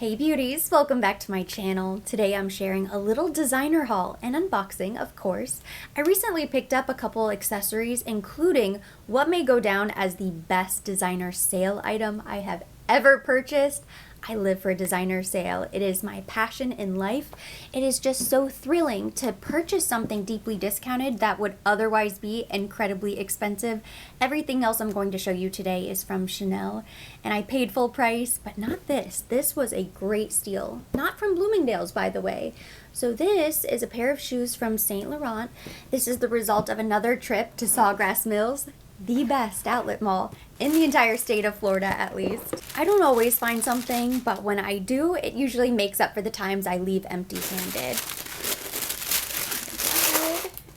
Hey beauties, welcome back to my channel. Today I'm sharing a little designer haul and unboxing, of course. I recently picked up a couple accessories, including what may go down as the best designer sale item I have ever purchased. I live for a designer sale. It is my passion in life. It is just so thrilling to purchase something deeply discounted that would otherwise be incredibly expensive. Everything else I'm going to show you today is from Chanel, and I paid full price, but not this. This was a great steal. Not from Bloomingdale's, by the way. So this is a pair of shoes from Saint Laurent. This is the result of another trip to Sawgrass Mills, the best outlet mall in the entire state of Florida, at least. I don't always find something, but when I do, it usually makes up for the times I leave empty-handed.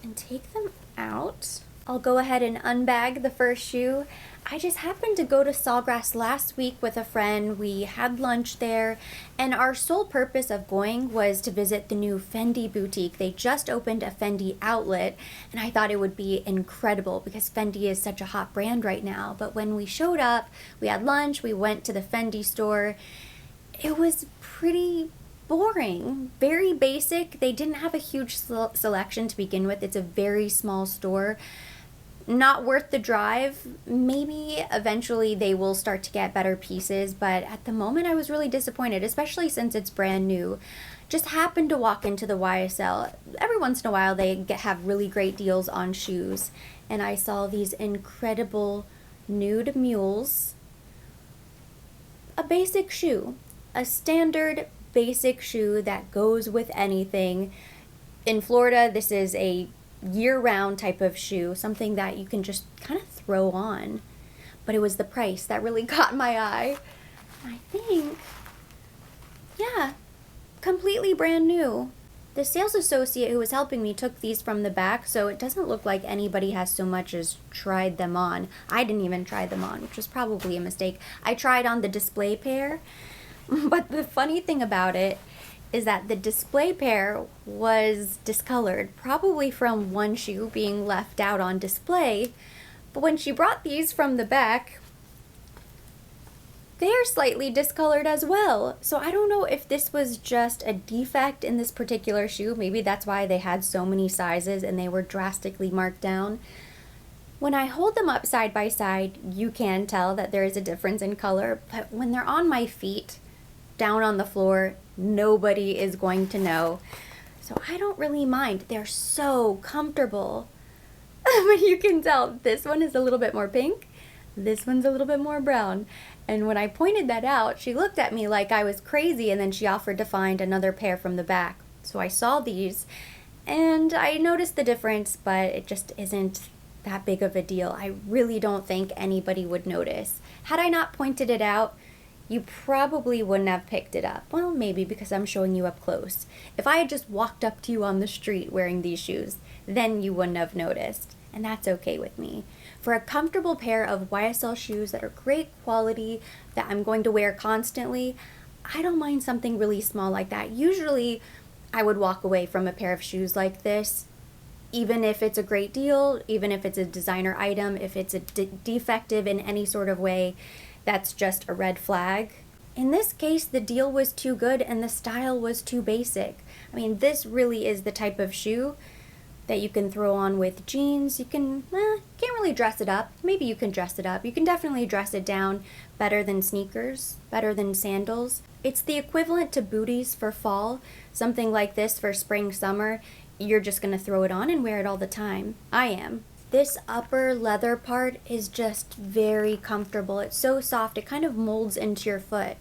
And take them out. I'll go ahead and unbag the first shoe. I just happened to go to Sawgrass last week with a friend. We had lunch there, and our sole purpose of going was to visit the new Fendi boutique. They just opened a Fendi outlet, and I thought it would be incredible because Fendi is such a hot brand right now. But when we showed up, we had lunch, we went to the Fendi store. It was pretty boring, very basic. They didn't have a huge selection to begin with. It's a very small store. Not worth the drive. Maybe eventually they will start to get better pieces, but at the moment I was really disappointed, especially since it's brand new. Just happened to walk into the YSL. Every once in a while they have really great deals on shoes, and I saw these incredible nude mules. A basic shoe, a standard basic shoe that goes with anything. In Florida, this is a year-round type of shoe, something that you can just kind of throw on. But it was the price that really caught my eye. I think, yeah, completely brand new. The sales associate who was helping me took these from the back, so it doesn't look like anybody has so much as tried them on. I didn't even try them on, which was probably a mistake. I tried on the display pair, but the funny thing about it is that the display pair was discolored, probably from one shoe being left out on display. But when she brought these from the back, they're slightly discolored as well. So I don't know if this was just a defect in this particular shoe. Maybe that's why they had so many sizes and they were drastically marked down. When I hold them up side by side, you can tell that there is a difference in color, but when they're on my feet, down on the floor, nobody is going to know. So I don't really mind. They're so comfortable. But you can tell this one is a little bit more pink. This one's a little bit more brown. And when I pointed that out, she looked at me like I was crazy, and then she offered to find another pair from the back. So I saw these and I noticed the difference, but it just isn't that big of a deal. I really don't think anybody would notice. Had I not pointed it out, you probably wouldn't have picked it up. Well, maybe because I'm showing you up close. If I had just walked up to you on the street wearing these shoes, then you wouldn't have noticed. And that's okay with me. For a comfortable pair of YSL shoes that are great quality, that I'm going to wear constantly, I don't mind something really small like that. Usually, I would walk away from a pair of shoes like this, even if it's a great deal, even if it's a designer item, if it's a defective in any sort of way. That's just a red flag. In this case, the deal was too good and the style was too basic. I mean, this really is the type of shoe that you can throw on with jeans. You can't really dress it up. Maybe you can dress it up. You can definitely dress it down better than sneakers, better than sandals. It's the equivalent to booties for fall. Something like this for spring, summer. You're just gonna throw it on and wear it all the time. I am. This upper leather part is just very comfortable. It's so soft, it kind of molds into your foot.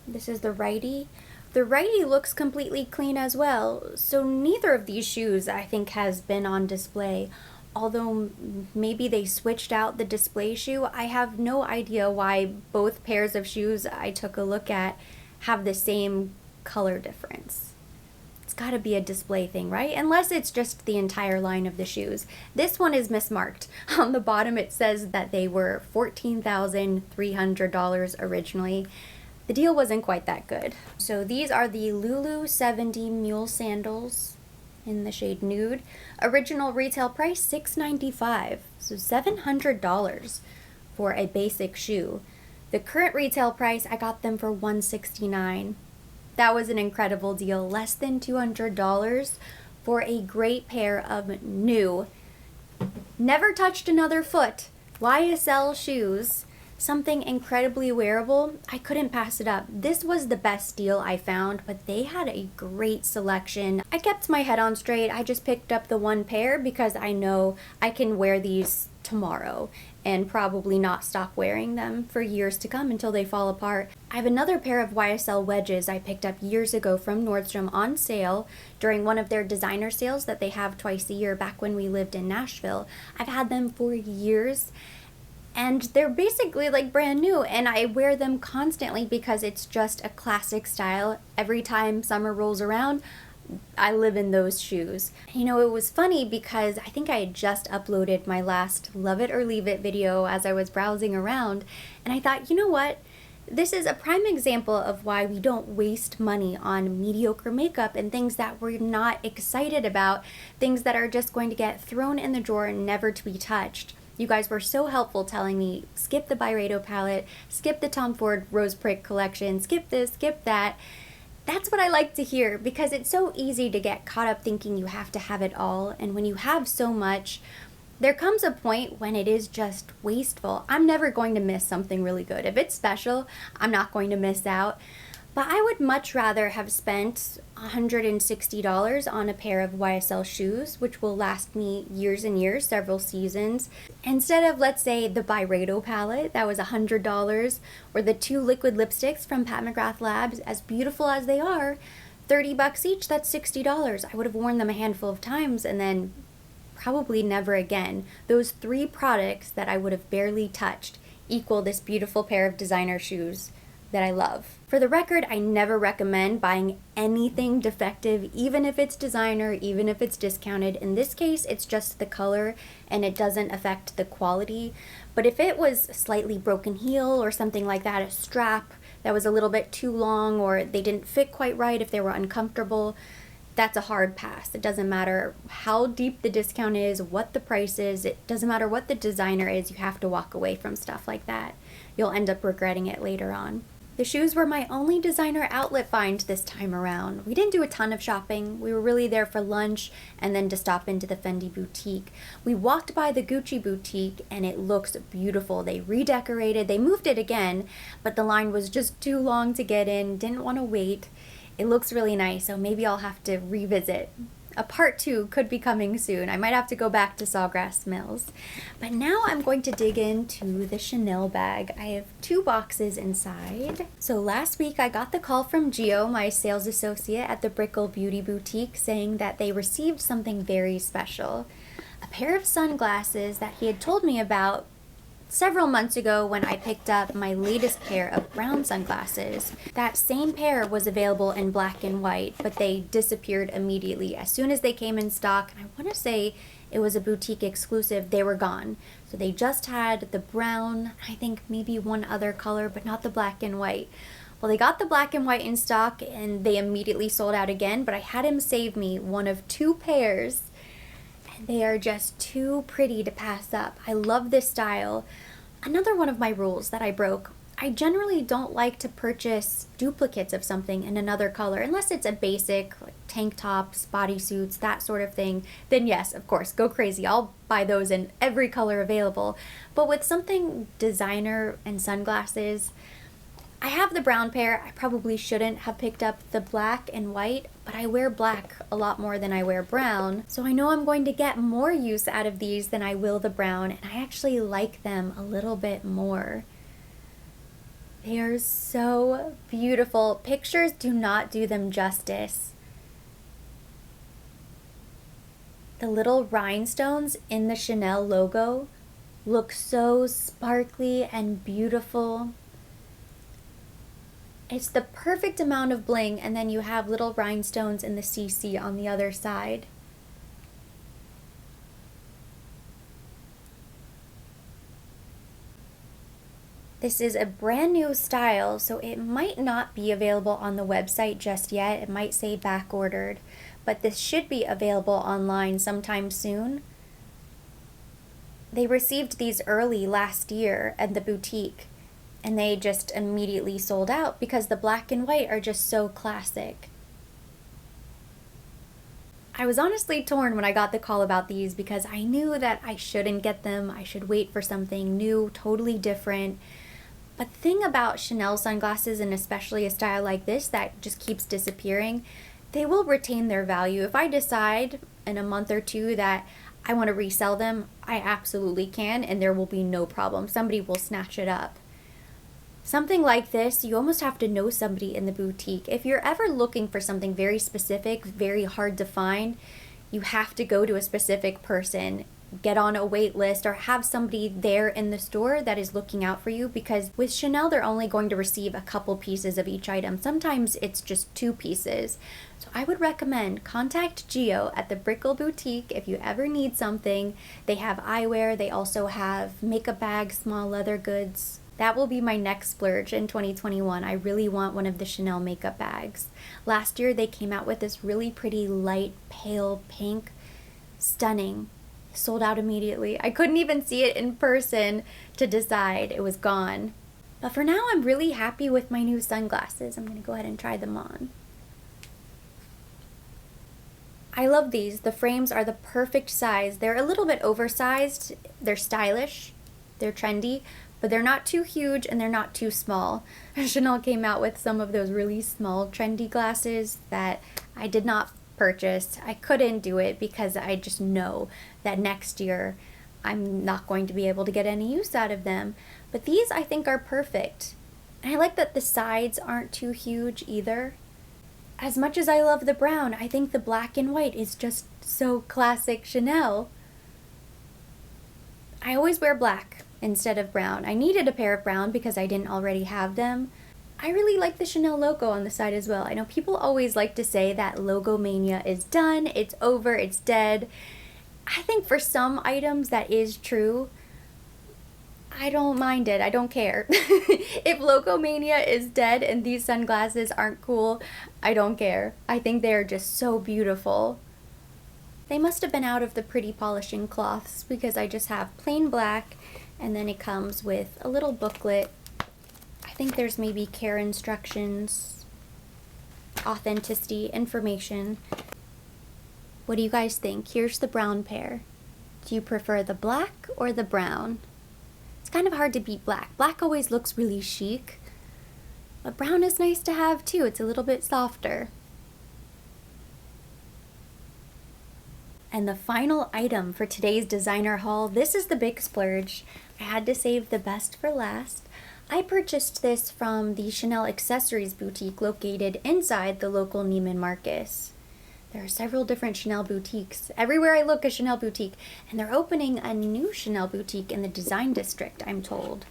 This is the righty. The righty looks completely clean as well. So neither of these shoes I think has been on display. Although maybe they switched out the display shoe. I have no idea why both pairs of shoes I took a look at have the same color difference. It's got to be a display thing, right? Unless it's just the entire line of the shoes. This one is mismarked. On the bottom it says that they were $14,300 originally. The deal wasn't quite that good. So these are the Loulou 70 mule sandals in the shade nude. Original retail price $695, so $700 for a basic shoe. The current retail price, I got them for $169. That was an incredible deal. Less than $200 for a great pair of new, never touched another foot, YSL shoes. Something incredibly wearable. I couldn't pass it up. This was the best deal I found, but they had a great selection. I kept my head on straight. I just picked up the one pair because I know I can wear these tomorrow and probably not stop wearing them for years to come until they fall apart. I have another pair of YSL wedges I picked up years ago from Nordstrom on sale during one of their designer sales that they have twice a year back when we lived in Nashville. I've had them for years and they're basically like brand new, and I wear them constantly because it's just a classic style. Every time summer rolls around, I live in those shoes. You know, it was funny because I think I had just uploaded my last Love It or Leave It video as I was browsing around, and I thought, you know what? This is a prime example of why we don't waste money on mediocre makeup and things that we're not excited about, things that are just going to get thrown in the drawer and never to be touched. You guys were so helpful telling me, skip the Byredo palette, skip the Tom Ford Rose Prick collection, skip this, skip that. That's what I like to hear because it's so easy to get caught up thinking you have to have it all. And when you have so much, there comes a point when it is just wasteful. I'm never going to miss something really good. If it's special, I'm not going to miss out. But I would much rather have spent $160 on a pair of YSL shoes, which will last me years and years, several seasons, instead of, let's say, the Byredo palette that was $100, or the 2 liquid lipsticks from Pat McGrath Labs, as beautiful as they are, $30 each, that's $60. I would have worn them a handful of times and then probably never again. Those 3 products that I would have barely touched equal this beautiful pair of designer shoes that I love. For the record, I never recommend buying anything defective, even if it's designer, even if it's discounted. In this case, it's just the color and it doesn't affect the quality. But if it was a slightly broken heel or something like that, a strap that was a little bit too long or they didn't fit quite right, if they were uncomfortable, that's a hard pass. It doesn't matter how deep the discount is, what the price is, it doesn't matter what the designer is, you have to walk away from stuff like that. You'll end up regretting it later on. The shoes were my only designer outlet find this time around. We didn't do a ton of shopping. We were really there for lunch and then to stop into the Fendi boutique. We walked by the Gucci boutique and it looks beautiful. They redecorated, they moved it again, but the line was just too long to get in, didn't want to wait. It looks really nice, so maybe I'll have to revisit. A part 2 could be coming soon. I might have to go back to Sawgrass Mills. But now I'm going to dig into the Chanel bag. I have 2 boxes inside. So last week I got the call from Gio, my sales associate at the Brickell Beauty Boutique, saying that they received something very special. A pair of sunglasses that he had told me about several months ago when I picked up my latest pair of brown sunglasses. That same pair was available in black and white, but they disappeared immediately. As soon as they came in stock, and I want to say it was a boutique exclusive, they were gone. So they just had the brown, I think maybe one other color, but not the black and white. Well, they got the black and white in stock and they immediately sold out again, but I had him save me one of 2 pairs. They are just too pretty to pass up. I love this style. Another one of my rules that I broke, I generally don't like to purchase duplicates of something in another color unless it's a basic, like tank tops, bodysuits, that sort of thing. Then yes, of course, go crazy. I'll buy those in every color available. But with something designer and sunglasses, I have the brown pair. I probably shouldn't have picked up the black and white, but I wear black a lot more than I wear brown. So I know I'm going to get more use out of these than I will the brown, and I actually like them a little bit more. They are so beautiful. Pictures do not do them justice. The little rhinestones in the Chanel logo look so sparkly and beautiful. It's the perfect amount of bling, and then you have little rhinestones in the CC on the other side. This is a brand new style, so it might not be available on the website just yet. It might say back ordered, but this should be available online sometime soon. They received these early last year at the boutique. and they just immediately sold out because the black and white are just so classic. I was honestly torn when I got the call about these because I knew that I shouldn't get them. I should wait for something new, totally different. But the thing about Chanel sunglasses, and especially a style like this that just keeps disappearing, they will retain their value. If I decide in a month or two that I want to resell them, I absolutely can, and there will be no problem. Somebody will snatch it up. Something like this, you almost have to know somebody in the boutique. If you're ever looking for something very specific, very hard to find, you have to go to a specific person, get on a wait list, or have somebody there in the store that is looking out for you, because with Chanel, they're only going to receive a couple pieces of each item. Sometimes it's just 2 pieces. So I would recommend contact Gio at the Brickell Boutique if you ever need something. They have eyewear, they also have makeup bags, small leather goods. That will be my next splurge in 2021. I really want one of the Chanel makeup bags. Last year they came out with this really pretty light pale pink, stunning. Sold out immediately. I couldn't even see it in person to decide. It was gone. But for now, I'm really happy with my new sunglasses. I'm going to go ahead and try them on. I love these. The frames are the perfect size. They're a little bit oversized. They're stylish. They're trendy. But they're not too huge and they're not too small. Chanel came out with some of those really small trendy glasses that I did not purchase. I couldn't do it because I just know that next year I'm not going to be able to get any use out of them. But these I think are perfect. And I like that the sides aren't too huge either. As much as I love the brown, I think the black and white is just so classic Chanel. I always wear black instead of brown. I needed a pair of brown because I didn't already have them. I really like the Chanel logo on the side as well. I know people always like to say that logo mania is done, it's over, it's dead. I think for some items that is true. I don't mind it, I don't care. If logo mania is dead and these sunglasses aren't cool, I don't care. I think they're just so beautiful. They must have been out of the pretty polishing cloths because I just have plain black, and then it comes with a little booklet. I think there's maybe care instructions, authenticity, information. What do you guys think? Here's the brown pair. Do you prefer the black or the brown? It's kind of hard to beat black. Black always looks really chic, but brown is nice to have too. It's a little bit softer. And the final item for today's designer haul, this is the big splurge. I had to save the best for last. I purchased this from the Chanel accessories boutique located inside the local Neiman Marcus. There are several different Chanel boutiques. Everywhere I look, a Chanel boutique. And they're opening a new Chanel boutique in the design district, I'm told.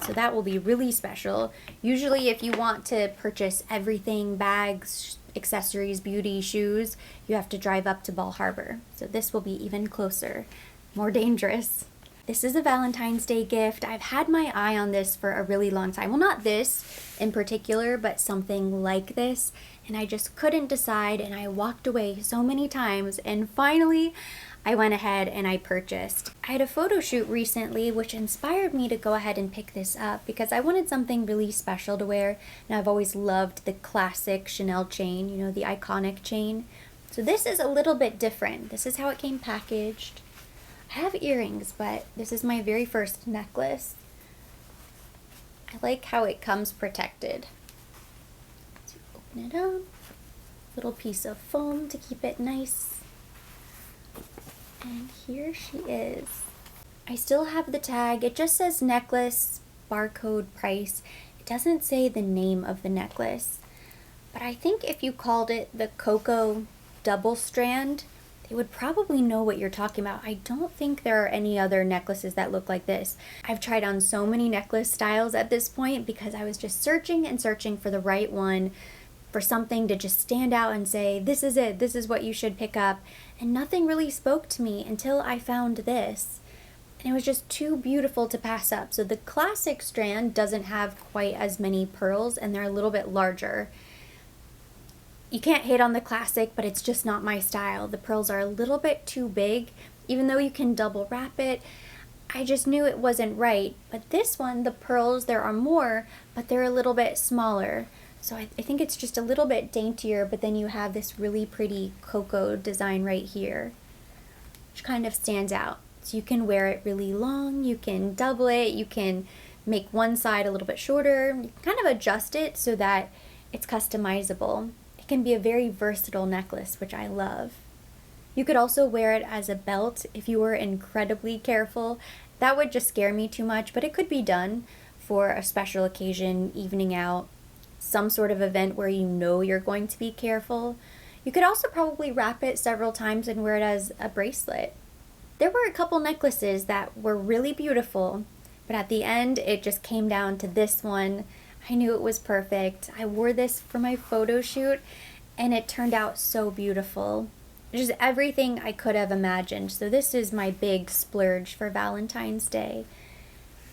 So that will be really special. Usually if you want to purchase everything, bags, accessories, beauty, shoes, you have to drive up to Bal Harbour. So this will be even closer, more dangerous. This is a Valentine's Day gift. I've had my eye on this for a really long time. Well, not this in particular, but something like this. And I just couldn't decide, and I walked away so many times, and finally I went ahead and I purchased. I had a photo shoot recently which inspired me to go ahead and pick this up because I wanted something really special to wear, and I've always loved the classic Chanel chain, you know, the iconic chain. So this is a little bit different. This is how it came packaged. I have earrings, but this is my very first necklace. I like how it comes protected. So open it up. Little piece of foam to keep it nice. And here she is. I still have the tag. It just says necklace, barcode, price. It doesn't say the name of the necklace. But I think if you called it the Coco double strand, they would probably know what you're talking about. I don't think there are any other necklaces that look like this. I've tried on so many necklace styles at this point because I was just searching and searching for the right one, for something to just stand out and say, this is it, this is what you should pick up. And nothing really spoke to me until I found this. And it was just too beautiful to pass up. So the classic strand doesn't have quite as many pearls, and they're a little bit larger. You can't hate on the classic, but it's just not my style. The pearls are a little bit too big. Even though you can double wrap it, I just knew it wasn't right. But this one, the pearls, there are more, but they're a little bit smaller. So I think it's just a little bit daintier, but then you have this really pretty Coco design right here, which kind of stands out. So you can wear it really long, you can double it, you can make one side a little bit shorter, you can kind of adjust it so that it's customizable. It can be a very versatile necklace, which I love. You could also wear it as a belt if you were incredibly careful. That would just scare me too much, but it could be done for a special occasion, evening out, some sort of event where you know you're going to be careful. You could also probably wrap it several times and wear it as a bracelet. There were a couple necklaces that were really beautiful, but at the end it just came down to this one. I knew it was perfect. I wore this for my photo shoot and it turned out so beautiful. Just everything I could have imagined. So this is my big splurge for Valentine's Day.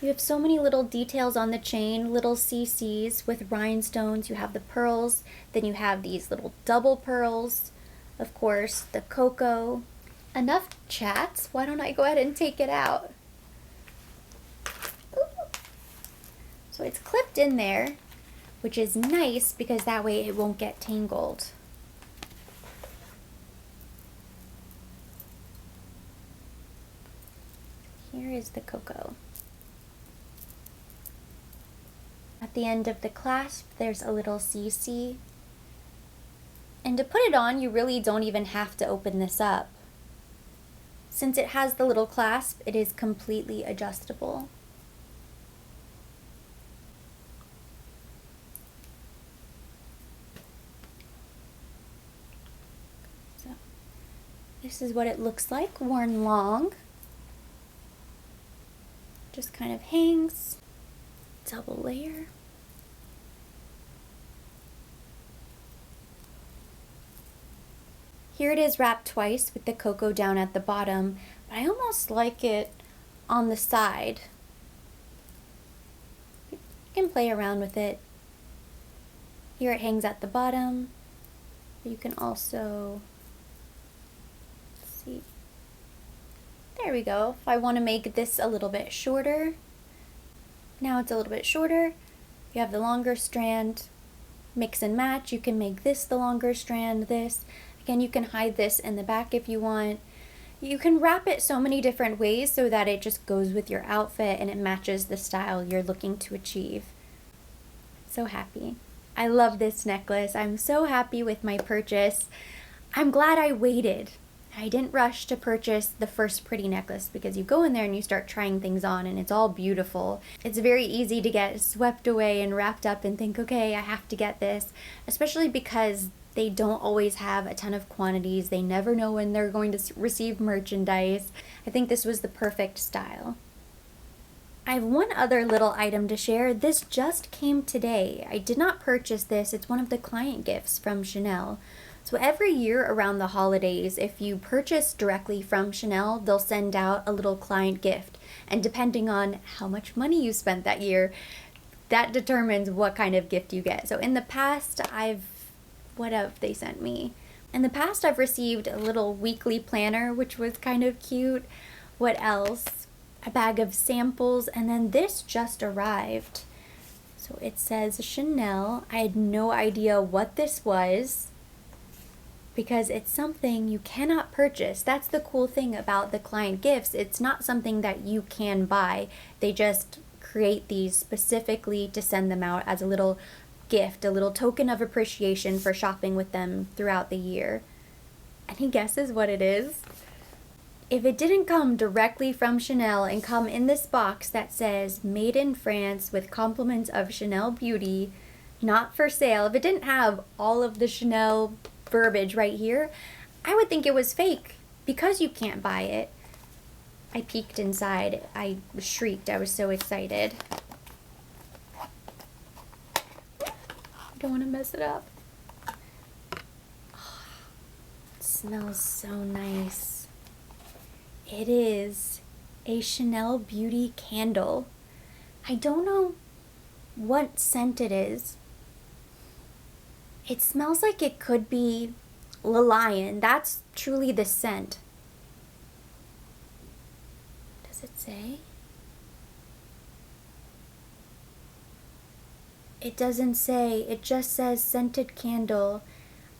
You have so many little details on the chain, little CCs with rhinestones. You have the pearls, then you have these little double pearls. Of course, the Coco. Enough chats. Why don't I go ahead and take it out? Ooh. So it's clipped in there, which is nice because that way it won't get tangled. Here is the Coco. At the end of the clasp, there's a little CC. And to put it on, you really don't even have to open this up. Since it has the little clasp, it is completely adjustable. So, this is what it looks like, worn long. Just kind of hangs. Double layer. Here it is wrapped twice with the Coco down at the bottom, but I almost like it on the side. You can play around with it. Here it hangs at the bottom. You can also, let's see, there we go. If I want to make this a little bit shorter, now it's a little bit shorter. You have the longer strand, mix and match. You can make this the longer strand, this. Again, you can hide this in the back if you want. You can wrap it so many different ways so that it just goes with your outfit and it matches the style you're looking to achieve. So happy. I love this necklace. I'm so happy with my purchase. I'm glad I waited. I didn't rush to purchase the first pretty necklace because you go in there and you start trying things on and it's all beautiful. It's very easy to get swept away and wrapped up and think, okay, I have to get this, especially because they don't always have a ton of quantities. They never know when they're going to receive merchandise. I think this was the perfect style. I have one other little item to share. This just came today. I did not purchase this. It's one of the client gifts from Chanel. So every year around the holidays, if you purchase directly from Chanel, they'll send out a little client gift. And depending on how much money you spent that year, that determines what kind of gift you get. So in the past, what have they sent me? In the past, I've received a little weekly planner, which was kind of cute. What else? A bag of samples, and then this just arrived. So it says Chanel. I had no idea what this was because it's something you cannot purchase. That's the cool thing about the client gifts. It's not something that you can buy. They just create these specifically to send them out as a little gift, a little token of appreciation for shopping with them throughout the year. Any guesses what it is? If it didn't come directly from Chanel and come in this box that says made in France with compliments of Chanel Beauty, not for sale, if it didn't have all of the Chanel verbiage right here, I would think it was fake because you can't buy it. I peeked inside. I shrieked. I was so excited. Don't want to mess it up. Oh, it smells so nice. It is a Chanel Beauty candle. I don't know what scent it is. It smells like it could be Lion. That's truly the scent. Does Does it say? It doesn't say. It just says scented candle.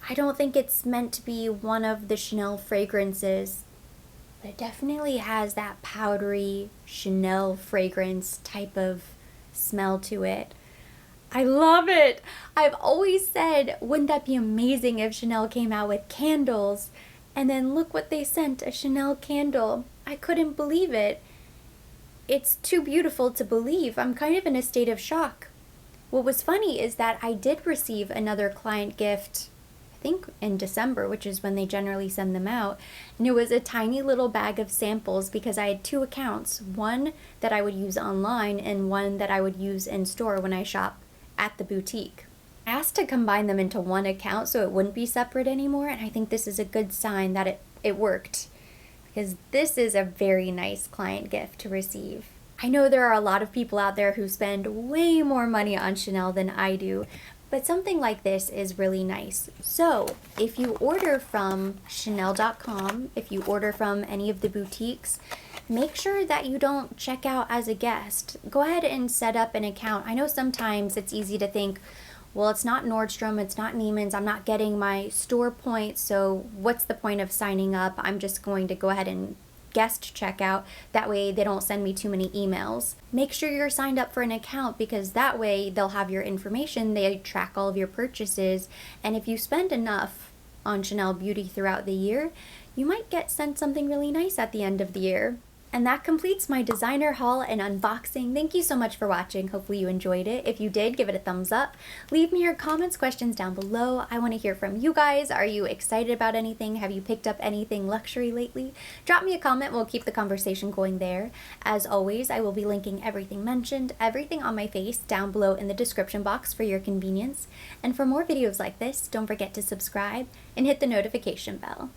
I don't think it's meant to be one of the Chanel fragrances, but it definitely has that powdery Chanel fragrance type of smell to it. I love it. I've always said, wouldn't that be amazing if Chanel came out with candles? And then look what they sent, a Chanel candle. I couldn't believe it. It's too beautiful to believe. I'm kind of in a state of shock. What was funny is that I did receive another client gift, I think in December, which is when they generally send them out. And it was a tiny little bag of samples because I had 2 accounts, one that I would use online and one that I would use in store when I shop at the boutique. I asked to combine them into one account so it wouldn't be separate anymore, and I think this is a good sign that it worked, because this is a very nice client gift to receive. I know there are a lot of people out there who spend way more money on Chanel than I do, but something like this is really nice. So if you order from Chanel.com, if you order from any of the boutiques, make sure that you don't check out as a guest. Go ahead and set up an account. I know sometimes it's easy to think, well, it's not Nordstrom, it's not Neiman's, I'm not getting my store points, so what's the point of signing up? I'm just going to go ahead and guest checkout. That way they don't send me too many emails. Make sure you're signed up for an account, because that way they'll have your information, they track all of your purchases, and if you spend enough on Chanel Beauty throughout the year, you might get sent something really nice at the end of the year. And that completes my designer haul and unboxing. Thank you so much for watching. Hopefully you enjoyed it. If you did, give it a thumbs up. Leave me your comments, questions down below. I want to hear from you guys. Are you excited about anything? Have you picked up anything luxury lately? Drop me a comment. We'll keep the conversation going there. As always, I will be linking everything mentioned, everything on my face down below in the description box for your convenience. And for more videos like this, don't forget to subscribe and hit the notification bell.